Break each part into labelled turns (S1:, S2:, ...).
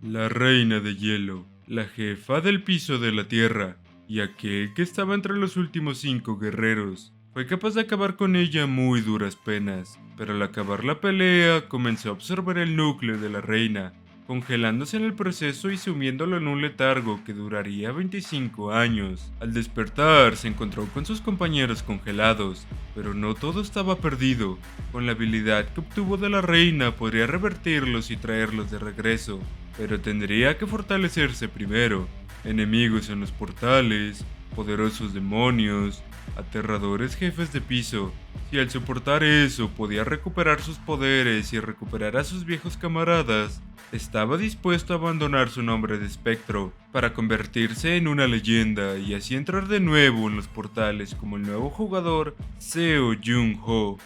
S1: La reina de hielo, la jefa del piso de la tierra, y aquel que estaba entre los últimos 5 guerreros, fue capaz de acabar con ella a muy duras penas, pero al acabar la pelea comenzó a absorber el núcleo de la reina, congelándose en el proceso y sumiéndolo en un letargo que duraría 25 años. Al despertar se encontró con sus compañeros congelados, pero no todo estaba perdido. Con la habilidad que obtuvo de la reina podría revertirlos y traerlos de regreso, pero tendría que fortalecerse primero. Enemigos en los portales, poderosos demonios, aterradores jefes de piso. Si al soportar eso podía recuperar sus poderes y recuperar a sus viejos camaradas, estaba dispuesto a abandonar su nombre de espectro para convertirse en una leyenda y así entrar de nuevo en los portales como el nuevo jugador Seo Jung-ho.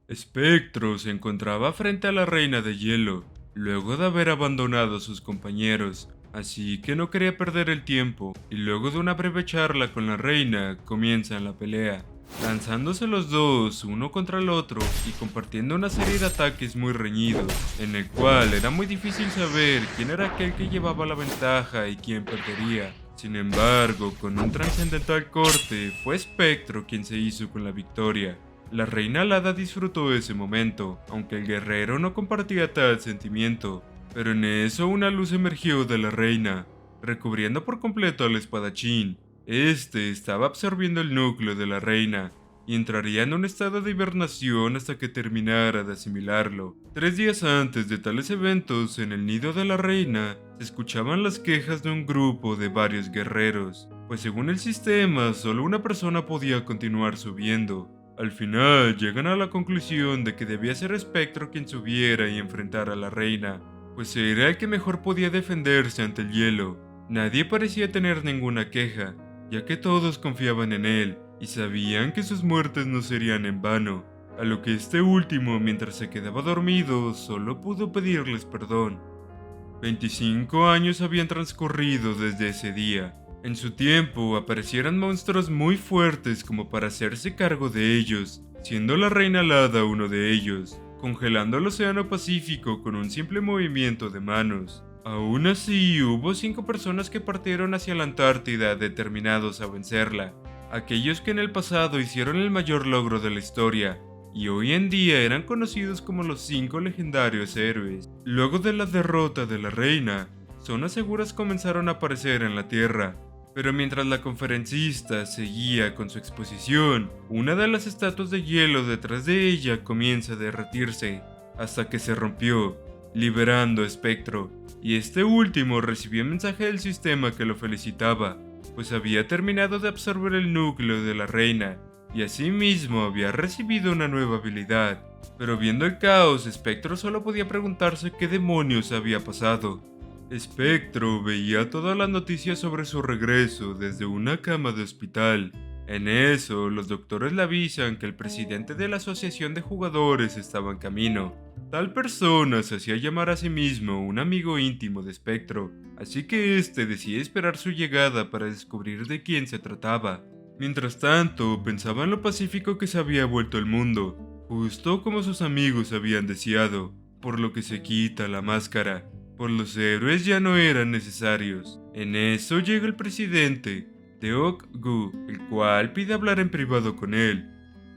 S1: Espectro se encontraba frente a la reina de hielo, luego de haber abandonado a sus compañeros, así que no quería perder el tiempo, y luego de una breve charla con la reina, comienzan la pelea, lanzándose los dos uno contra el otro y compartiendo una serie de ataques muy reñidos, en el cual era muy difícil saber quién era aquel que llevaba la ventaja y quién perdería. Sin embargo, con un trascendental corte, fue Espectro quien se hizo con la victoria. La reina alada disfrutó ese momento, aunque el guerrero no compartía tal sentimiento, pero en eso una luz emergió de la reina, recubriendo por completo al espadachín. Este estaba absorbiendo el núcleo de la reina, y entraría en un estado de hibernación hasta que terminara de asimilarlo. 3 días antes de tales eventos, en el nido de la reina, se escuchaban las quejas de un grupo de varios guerreros, pues según el sistema, solo una persona podía continuar subiendo. Al final llegan a la conclusión de que debía ser Espectro quien subiera y enfrentara a la reina, pues era el que mejor podía defenderse ante el hielo. Nadie parecía tener ninguna queja, ya que todos confiaban en él y sabían que sus muertes no serían en vano, a lo que este último, mientras se quedaba dormido, solo pudo pedirles perdón. 25 años habían transcurrido desde ese día. En su tiempo aparecieron monstruos muy fuertes como para hacerse cargo de ellos, siendo la reina alada uno de ellos, congelando el océano Pacífico con un simple movimiento de manos. Aún así, hubo 5 personas que partieron hacia la Antártida determinados a vencerla, aquellos que en el pasado hicieron el mayor logro de la historia, y hoy en día eran conocidos como los 5 legendarios héroes. Luego de la derrota de la reina, zonas seguras comenzaron a aparecer en la Tierra, pero mientras la conferencista seguía con su exposición, una de las estatuas de hielo detrás de ella comienza a derretirse, hasta que se rompió, liberando a Espectro, y este último recibió un mensaje del sistema que lo felicitaba, pues había terminado de absorber el núcleo de la reina, y asimismo había recibido una nueva habilidad. Pero viendo el caos, Espectro solo podía preguntarse qué demonios había pasado. Espectro veía todas las noticias sobre su regreso desde una cama de hospital. En eso, los doctores le avisan que el presidente de la asociación de jugadores estaba en camino. Tal persona se hacía llamar a sí mismo un amigo íntimo de Espectro, así que este decide esperar su llegada para descubrir de quién se trataba. Mientras tanto, pensaba en lo pacífico que se había vuelto el mundo, justo como sus amigos habían deseado, por lo que se quita la máscara. Pues los héroes ya no eran necesarios. En eso llega el presidente, Deok-gu, el cual pide hablar en privado con él,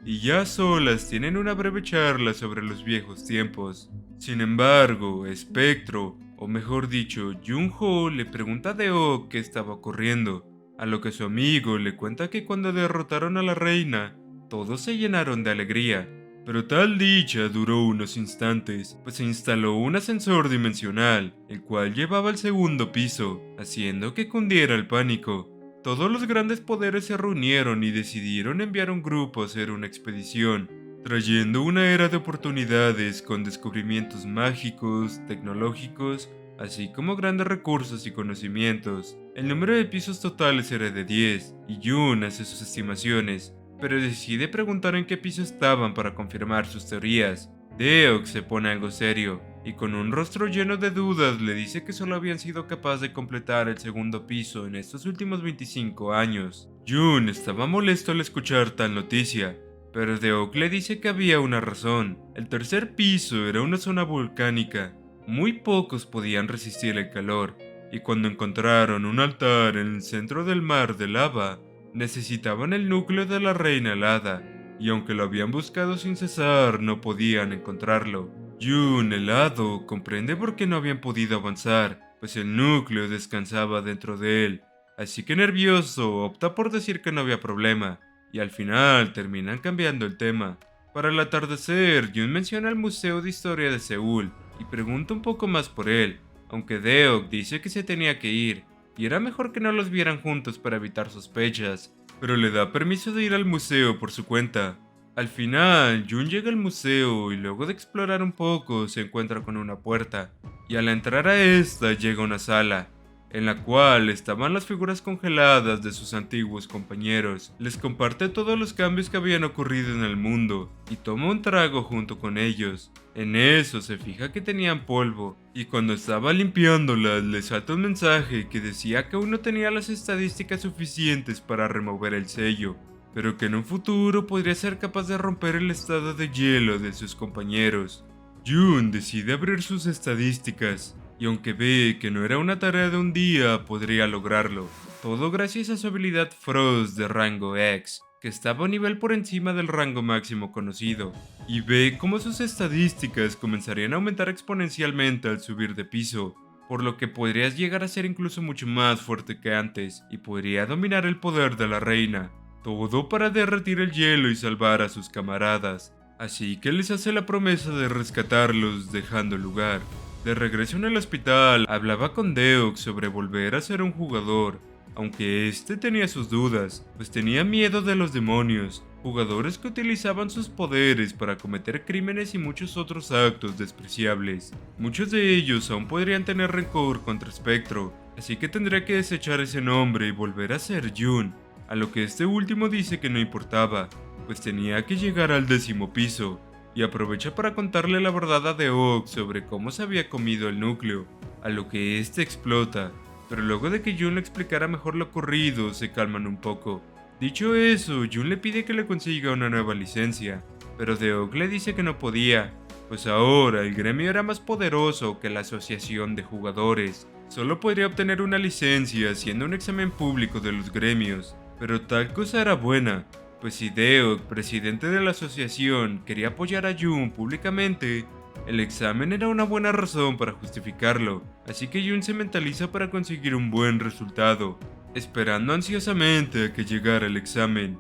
S1: y ya a solas tienen una breve charla sobre los viejos tiempos. Sin embargo, Espectro, o mejor dicho, Jung-ho, le pregunta a Deok qué estaba ocurriendo, a lo que su amigo le cuenta que cuando derrotaron a la reina, todos se llenaron de alegría. Pero tal dicha duró unos instantes, pues se instaló un ascensor dimensional, el cual llevaba al segundo piso, haciendo que cundiera el pánico. Todos los grandes poderes se reunieron y decidieron enviar un grupo a hacer una expedición, trayendo una era de oportunidades con descubrimientos mágicos, tecnológicos, así como grandes recursos y conocimientos. El número de pisos totales era de 10, y Jun hace sus estimaciones, pero decide preguntar en qué piso estaban para confirmar sus teorías. Deok se pone algo serio, y con un rostro lleno de dudas le dice que solo habían sido capaces de completar el segundo piso en estos últimos 25 años. Jun estaba molesto al escuchar tal noticia, pero Deok le dice que había una razón. El tercer piso era una zona volcánica, Muy pocos podían resistir el calor, y cuando encontraron un altar en el centro del mar de lava, necesitaban el núcleo de la reina helada, y aunque lo habían buscado sin cesar, no podían encontrarlo. Jun, helado, comprende por qué no habían podido avanzar, pues el núcleo descansaba dentro de él, así que nervioso opta por decir que no había problema, y al final terminan cambiando el tema. Para el atardecer, Jun menciona el Museo de Historia de Seúl, y pregunta un poco más por él, aunque Deok dice que se tenía que ir, y era mejor que no los vieran juntos para evitar sospechas, pero le da permiso de ir al museo por su cuenta. Al final, Jun llega al museo y luego de explorar un poco se encuentra con una puerta, y al entrar a esta llega a una sala, en la cual estaban las figuras congeladas de sus antiguos compañeros. Les comparte todos los cambios que habían ocurrido en el mundo, y toma un trago junto con ellos. En eso se fija que tenían polvo, y cuando estaba limpiándolas le salta un mensaje que decía que aún no tenía las estadísticas suficientes para remover el sello, pero que en un futuro podría ser capaz de romper el estado de hielo de sus compañeros. Jun decide abrir sus estadísticas, y aunque ve que no era una tarea de un día, podría lograrlo. Todo gracias a su habilidad Frost de rango X, que estaba a un nivel por encima del rango máximo conocido, y ve cómo sus estadísticas comenzarían a aumentar exponencialmente al subir de piso, por lo que podrías llegar a ser incluso mucho más fuerte que antes, y podría dominar el poder de la reina. Todo para derretir el hielo y salvar a sus camaradas. Así que les hace la promesa de rescatarlos dejando el lugar. De regreso en el hospital, hablaba con Deok sobre volver a ser un jugador, aunque este tenía sus dudas, pues tenía miedo de los demonios, jugadores que utilizaban sus poderes para cometer crímenes y muchos otros actos despreciables. Muchos de ellos aún podrían tener rencor contra Spectro, así que tendría que desechar ese nombre y volver a ser Jun, a lo que este último dice que no importaba, pues tenía que llegar al 10º piso, y aprovecha para contarle la verdad a Deok sobre cómo se había comido el núcleo, a lo que este explota, pero luego de que Jun le explicara mejor lo ocurrido, se calman un poco. Dicho eso, Jun le pide que le consiga una nueva licencia, pero Deok le dice que no podía, pues ahora el gremio era más poderoso que la asociación de jugadores. Solo podría obtener una licencia haciendo un examen público de los gremios, pero tal cosa era buena, pues si Deok, presidente de la asociación, quería apoyar a Jun públicamente, el examen era una buena razón para justificarlo, así que Jun se mentaliza para conseguir un buen resultado, esperando ansiosamente a que llegara el examen.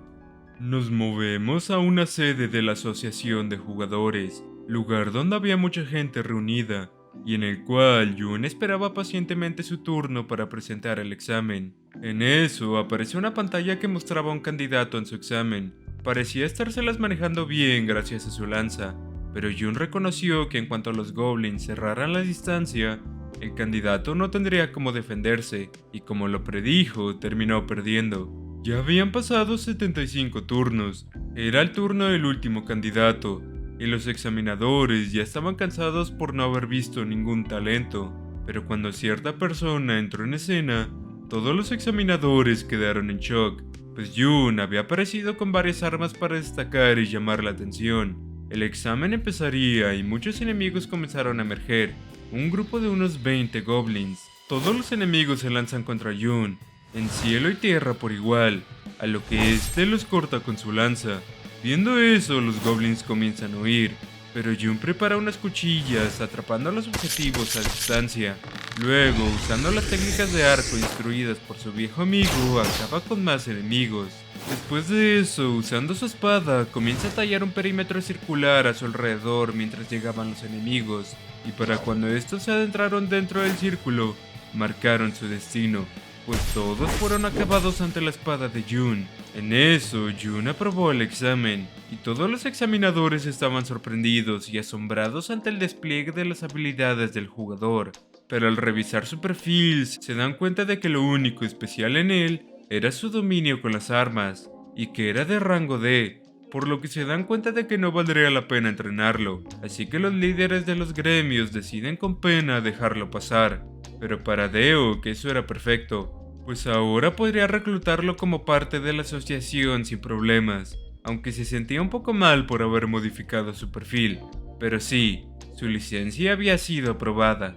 S1: Nos movemos a una sede de la asociación de jugadores, lugar donde había mucha gente reunida, y en el cual Jun esperaba pacientemente su turno para presentar el examen. En eso apareció una pantalla que mostraba a un candidato en su examen. Parecía estárselas manejando bien gracias a su lanza, pero Jun reconoció que en cuanto los goblins cerraran la distancia, el candidato no tendría cómo defenderse, y como lo predijo, terminó perdiendo. Ya habían pasado 75 turnos, era el turno del último candidato, y los examinadores ya estaban cansados por no haber visto ningún talento, pero cuando cierta persona entró en escena, todos los examinadores quedaron en shock, pues Jun había aparecido con varias armas para destacar y llamar la atención. El examen empezaría y muchos enemigos comenzaron a emerger, un grupo de unos 20 goblins. Todos los enemigos se lanzan contra Jun, en cielo y tierra por igual, a lo que este los corta con su lanza. Viendo eso, los goblins comienzan a huir, pero Jun prepara unas cuchillas atrapando a los objetivos a distancia. Luego, usando las técnicas de arco instruidas por su viejo amigo, acaba con más enemigos. Después de eso, usando su espada, comienza a tallar un perímetro circular a su alrededor mientras llegaban los enemigos, y para cuando estos se adentraron dentro del círculo, marcaron su destino, pues todos fueron acabados ante la espada de Jun. En eso, Jun aprobó el examen, y todos los examinadores estaban sorprendidos y asombrados ante el despliegue de las habilidades del jugador, pero al revisar su perfil se dan cuenta de que lo único especial en él era su dominio con las armas, y que era de rango D, por lo que se dan cuenta de que no valdría la pena entrenarlo, así que los líderes de los gremios deciden con pena dejarlo pasar. Pero para Deok eso era perfecto, pues ahora podría reclutarlo como parte de la asociación sin problemas, aunque se sentía un poco mal por haber modificado su perfil. Pero sí, su licencia había sido aprobada.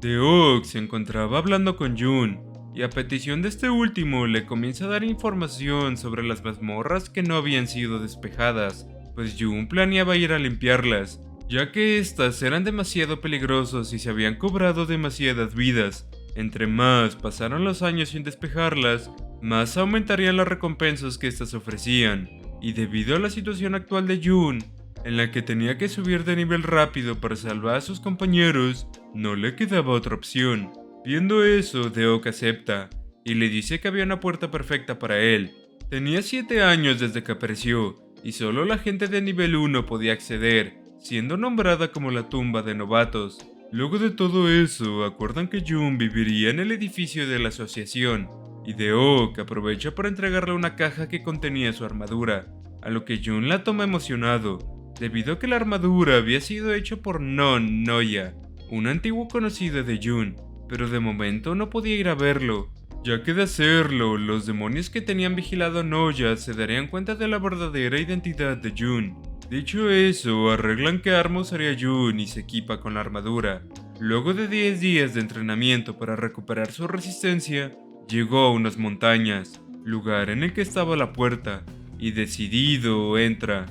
S1: Deok se encontraba hablando con Jun, y a petición de este último le comienza a dar información sobre las mazmorras que no habían sido despejadas, pues Jun planeaba ir a limpiarlas, ya que estas eran demasiado peligrosos y se habían cobrado demasiadas vidas. Entre más pasaron los años sin despejarlas, más aumentarían las recompensas que estas ofrecían, y debido a la situación actual de Jun, en la que tenía que subir de nivel rápido para salvar a sus compañeros, no le quedaba otra opción. Viendo eso, Deok acepta, y le dice que había una puerta perfecta para él. Tenía 7 años desde que apareció, y solo la gente de nivel 1 podía acceder, siendo nombrada como la tumba de novatos. Luego de todo eso, acuerdan que Jun viviría en el edificio de la asociación, y Deok aprovecha para entregarle una caja que contenía su armadura, a lo que Jun la toma emocionado, debido a que la armadura había sido hecha por Non Noya, un antiguo conocido de Jun, pero de momento no podía ir a verlo, ya que de hacerlo, los demonios que tenían vigilado a Noya se darían cuenta de la verdadera identidad de Jun. Dicho eso, arreglan que Arma usaría a Jun y se equipa con la armadura. Luego de 10 días de entrenamiento para recuperar su resistencia, llegó a unas montañas, lugar en el que estaba la puerta, y decidido entra.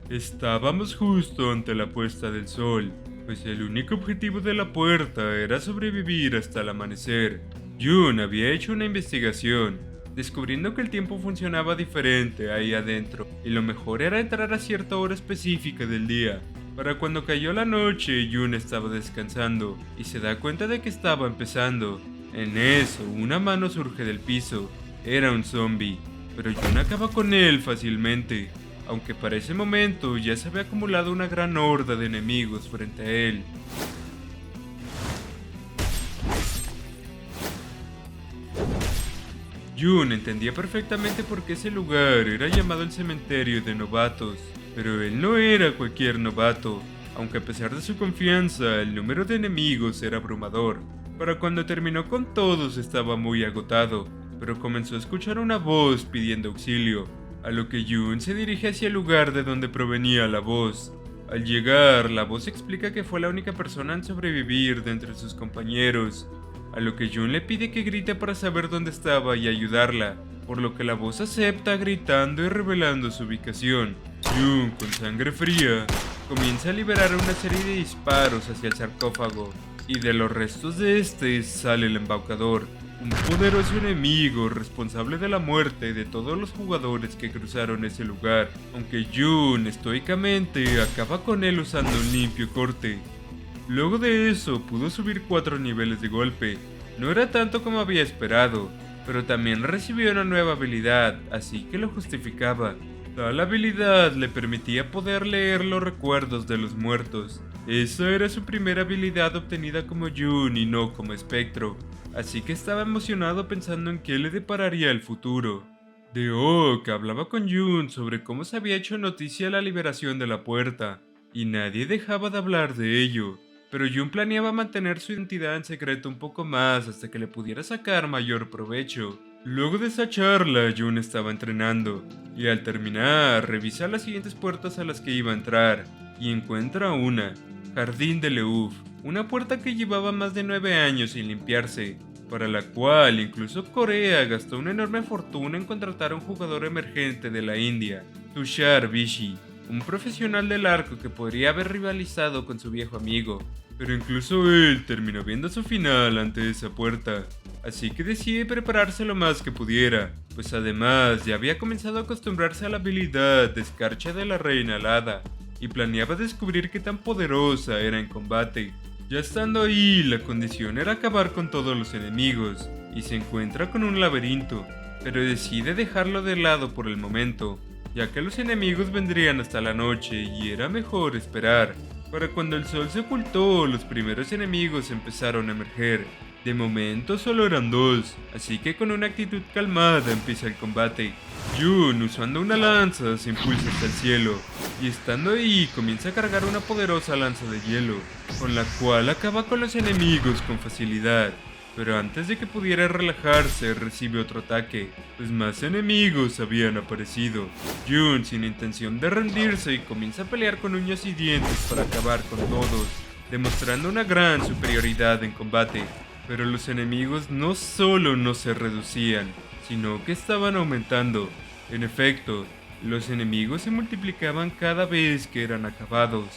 S1: Estábamos justo ante la puesta del sol, pues el único objetivo de la puerta era sobrevivir hasta el amanecer. Jun había hecho una investigación, descubriendo que el tiempo funcionaba diferente ahí adentro, y lo mejor era entrar a cierta hora específica del día. Para cuando cayó la noche, Jun estaba descansando, y se da cuenta de que estaba empezando. En eso, una mano surge del piso. Era un zombie, pero Jun acaba con él fácilmente, aunque para ese momento ya se había acumulado una gran horda de enemigos frente a él. Jun entendía perfectamente por qué ese lugar era llamado el cementerio de novatos, pero él no era cualquier novato, aunque a pesar de su confianza, el número de enemigos era abrumador. Para cuando terminó con todos estaba muy agotado, pero comenzó a escuchar una voz pidiendo auxilio, a lo que Jun se dirige hacia el lugar de donde provenía la voz. Al llegar, la voz explica que fue la única persona en sobrevivir de entre sus compañeros, a lo que Jun le pide que grite para saber dónde estaba y ayudarla, por lo que la voz acepta gritando y revelando su ubicación. Jun, con sangre fría, comienza a liberar una serie de disparos hacia el sarcófago, y de los restos de este sale el embaucador, un poderoso enemigo responsable de la muerte de todos los jugadores que cruzaron ese lugar, aunque Jun estoicamente acaba con él usando un limpio corte. Luego de eso pudo subir 4 niveles de golpe. No era tanto como había esperado, pero también recibió una nueva habilidad, así que lo justificaba. Tal habilidad le permitía poder leer los recuerdos de los muertos. Esa era su primera habilidad obtenida como Jun y no como espectro, así que estaba emocionado pensando en qué le depararía el futuro. Deok hablaba con Jun sobre cómo se había hecho noticia la liberación de la puerta, y nadie dejaba de hablar de ello. Pero Jun planeaba mantener su identidad en secreto un poco más hasta que le pudiera sacar mayor provecho. Luego de esa charla, Jun estaba entrenando, y al terminar, revisa las siguientes puertas a las que iba a entrar, y encuentra una, Jardín de Leuf, una puerta que llevaba más de 9 años sin limpiarse, para la cual incluso Corea gastó una enorme fortuna en contratar a un jugador emergente de la India, Tushar Bishi, un profesional del arco que podría haber rivalizado con su viejo amigo, pero incluso él terminó viendo su final ante esa puerta, así que decide prepararse lo más que pudiera, pues además ya había comenzado a acostumbrarse a la habilidad de escarcha de la reina alada, y planeaba descubrir qué tan poderosa era en combate. Ya estando ahí, la condición era acabar con todos los enemigos, y se encuentra con un laberinto, pero decide dejarlo de lado por el momento, ya que los enemigos vendrían hasta la noche y era mejor esperar. Para cuando el sol se ocultó, los primeros enemigos empezaron a emerger. De momento solo eran 2, así que con una actitud calmada empieza el combate. Jun, usando una lanza, se impulsa hasta el cielo, y estando ahí comienza a cargar una poderosa lanza de hielo, con la cual acaba con los enemigos con facilidad. Pero antes de que pudiera relajarse, recibe otro ataque, pues más enemigos habían aparecido. Jun, sin intención de rendirse, comienza a pelear con uñas y dientes para acabar con todos. demostrando una gran superioridad en combate. Pero los enemigos no solo no se reducían, sino que estaban aumentando. En efecto, los enemigos se multiplicaban cada vez que eran acabados.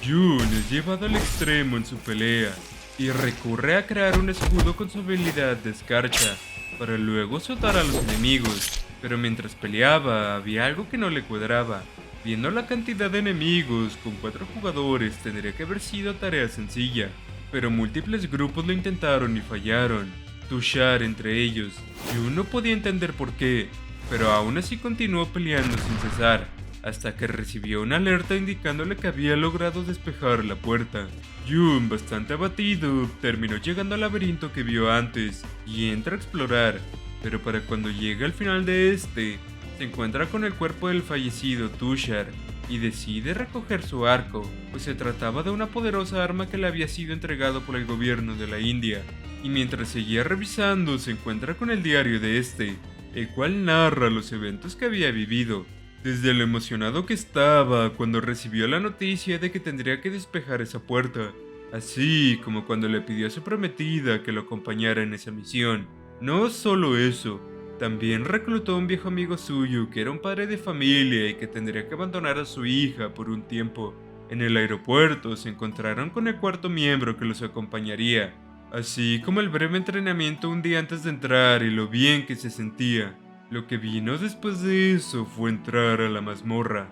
S1: Jun es llevado al extremo en su pelea y recurre a crear un escudo con su habilidad de escarcha para luego azotar a los enemigos. Pero mientras peleaba había algo que no le cuadraba. Viendo la cantidad de enemigos, con 4 jugadores tendría que haber sido tarea sencilla, pero múltiples grupos lo intentaron y fallaron, Tushar entre ellos. Jun no podía entender por qué, pero aún así continuó peleando sin cesar, hasta que recibió una alerta indicándole que había logrado despejar la puerta. Jun, bastante abatido, terminó llegando al laberinto que vio antes y entra a explorar, pero para cuando llega al final de este, se encuentra con el cuerpo del fallecido Tushar y decide recoger su arco, pues se trataba de una poderosa arma que le había sido entregado por el gobierno de la India. Y mientras seguía revisando, se encuentra con el diario de este, el cual narra los eventos que había vivido, desde lo emocionado que estaba cuando recibió la noticia de que tendría que despejar esa puerta, así como cuando le pidió a su prometida que lo acompañara en esa misión. No solo eso, también reclutó a un viejo amigo suyo que era un padre de familia y que tendría que abandonar a su hija por un tiempo. En el aeropuerto se encontraron con el cuarto miembro que los acompañaría, así como el breve entrenamiento un día antes de entrar y lo bien que se sentía. Lo que vino después de eso fue entrar a la mazmorra.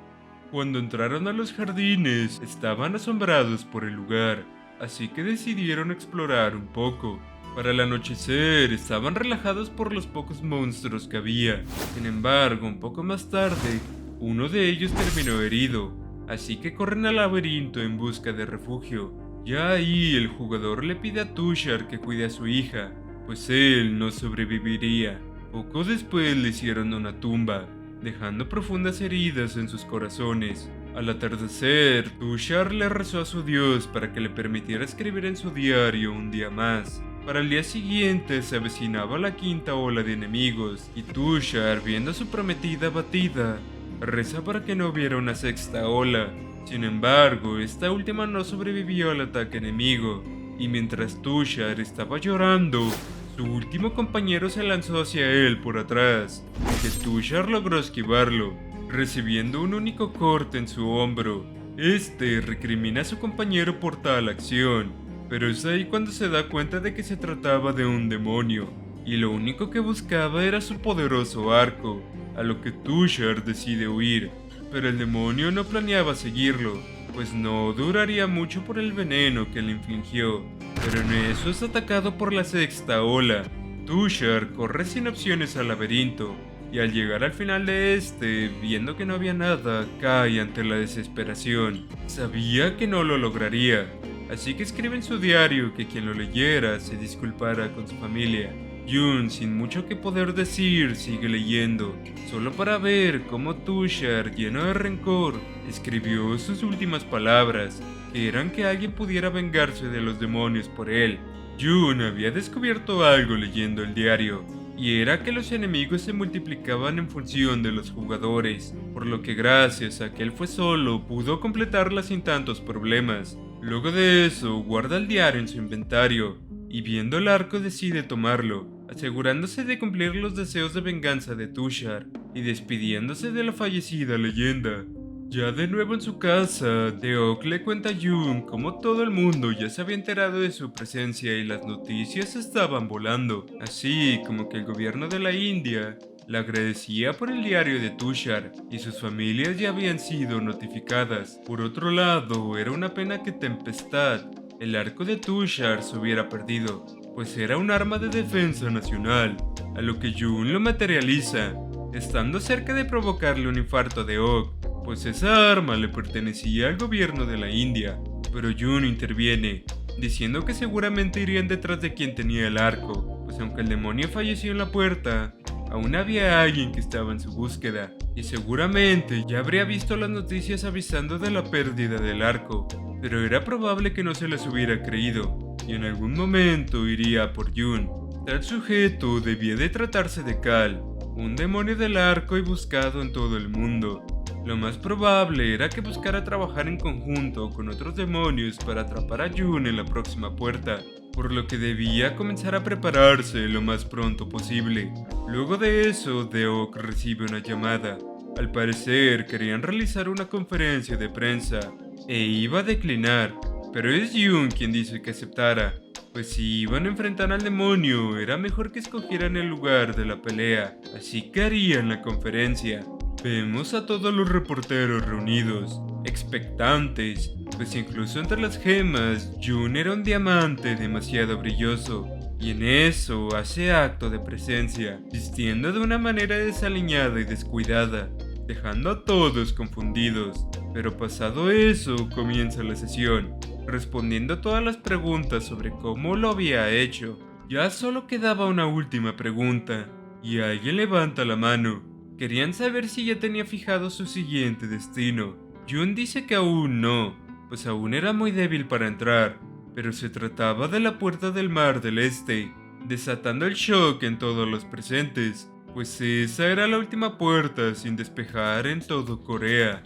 S1: Cuando entraron a los jardines, estaban asombrados por el lugar, así que decidieron explorar un poco. Para el anochecer, estaban relajados por los pocos monstruos que había. Sin embargo, un poco más tarde, uno de ellos terminó herido, así que corren al laberinto en busca de refugio. Ya ahí, el jugador le pide a Tushar que cuide a su hija, pues él no sobreviviría. Poco después le hicieron una tumba, dejando profundas heridas en sus corazones. Al atardecer, Tushar le rezó a su dios para que le permitiera escribir en su diario un día más. Para el día siguiente se avecinaba la quinta ola de enemigos, y Tushar, viendo a su prometida abatida, reza para que no hubiera una sexta ola. Sin embargo, esta última no sobrevivió al ataque enemigo, y mientras Tushar estaba llorando, su último compañero se lanzó hacia él por atrás, aunque Tushar logró esquivarlo, recibiendo un único corte en su hombro. Este recrimina a su compañero por tal acción, pero es ahí cuando se da cuenta de que se trataba de un demonio, y lo único que buscaba era su poderoso arco, a lo que Tushar decide huir, pero el demonio no planeaba seguirlo, pues no duraría mucho por el veneno que le infligió, pero en eso es atacado por la sexta ola. Tushar corre sin opciones al laberinto, y al llegar al final de este, viendo que no había nada, cae ante la desesperación. Sabía que no lo lograría, así que escribe en su diario que quien lo leyera se disculpara con su familia. Jun, sin mucho que poder decir, sigue leyendo, solo para ver cómo Tushar, lleno de rencor, escribió sus últimas palabras, que eran que alguien pudiera vengarse de los demonios por él. Jun había descubierto algo leyendo el diario, y era que los enemigos se multiplicaban en función de los jugadores, por lo que gracias a que él fue solo pudo completarla sin tantos problemas. Luego de eso, guarda el diario en su inventario, y viendo el arco decide tomarlo, asegurándose de cumplir los deseos de venganza de Tushar, y despidiéndose de la fallecida leyenda. Ya de nuevo en su casa, Deok le cuenta a Jun cómo todo el mundo ya se había enterado de su presencia y las noticias estaban volando, así como que el gobierno de la India le agradecía por el diario de Tushar y sus familias ya habían sido notificadas. Por otro lado, era una pena que Tempestad, el arco de Tushar, se hubiera perdido, pues era un arma de defensa nacional, a lo que Jun lo materializa, estando cerca de provocarle un infarto a Deok, pues esa arma le pertenecía al gobierno de la India, pero Jun interviene, diciendo que seguramente irían detrás de quien tenía el arco, pues aunque el demonio falleció en la puerta, aún había alguien que estaba en su búsqueda, y seguramente ya habría visto las noticias avisando de la pérdida del arco, pero era probable que no se les hubiera creído, y en algún momento iría por Jun. Tal sujeto debía de tratarse de Kal, un demonio del arco y buscado en todo el mundo, Lo más probable era que buscara trabajar en conjunto con otros demonios para atrapar a Jun en la próxima puerta, por lo que debía comenzar a prepararse lo más pronto posible. Luego de eso, Deok recibe una llamada. Al parecer querían realizar una conferencia de prensa e iba a declinar, pero es Jun quien dice que aceptara, pues si iban a enfrentar al demonio era mejor que escogieran el lugar de la pelea, así que harían la conferencia. Vemos a todos los reporteros reunidos, expectantes, pues incluso entre las gemas, Jun era un diamante demasiado brilloso, y en eso hace acto de presencia, vistiendo de una manera desaliñada y descuidada, dejando a todos confundidos. Pero pasado eso, comienza la sesión, respondiendo a todas las preguntas sobre cómo lo había hecho. Ya solo quedaba una última pregunta, y alguien levanta la mano. Querían saber si ya tenía fijado su siguiente destino. Jun dice que aún no, pues aún era muy débil para entrar, pero se trataba de la puerta del Mar del Este, desatando el shock en todos los presentes, pues esa era la última puerta sin despejar en todo Corea.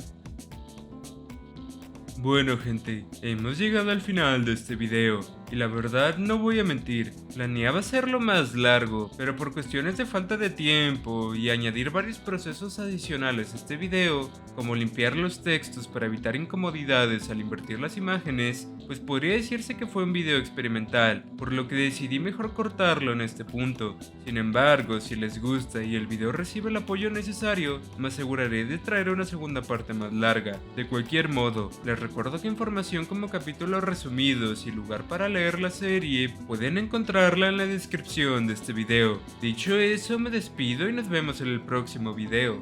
S1: Bueno gente, hemos llegado al final de este video, y la verdad no voy a mentir, planeaba hacerlo más largo, pero por cuestiones de falta de tiempo y añadir varios procesos adicionales a este video, como limpiar los textos para evitar incomodidades al invertir las imágenes, pues podría decirse que fue un video experimental, por lo que decidí mejor cortarlo en este punto. Sin embargo, si les gusta y el video recibe el apoyo necesario, me aseguraré de traer una segunda parte más larga. De cualquier modo, les recuerdo que información como capítulos resumidos y lugar para leer la serie pueden encontrarla en la descripción de este video. Dicho eso, me despido y nos vemos en el próximo video.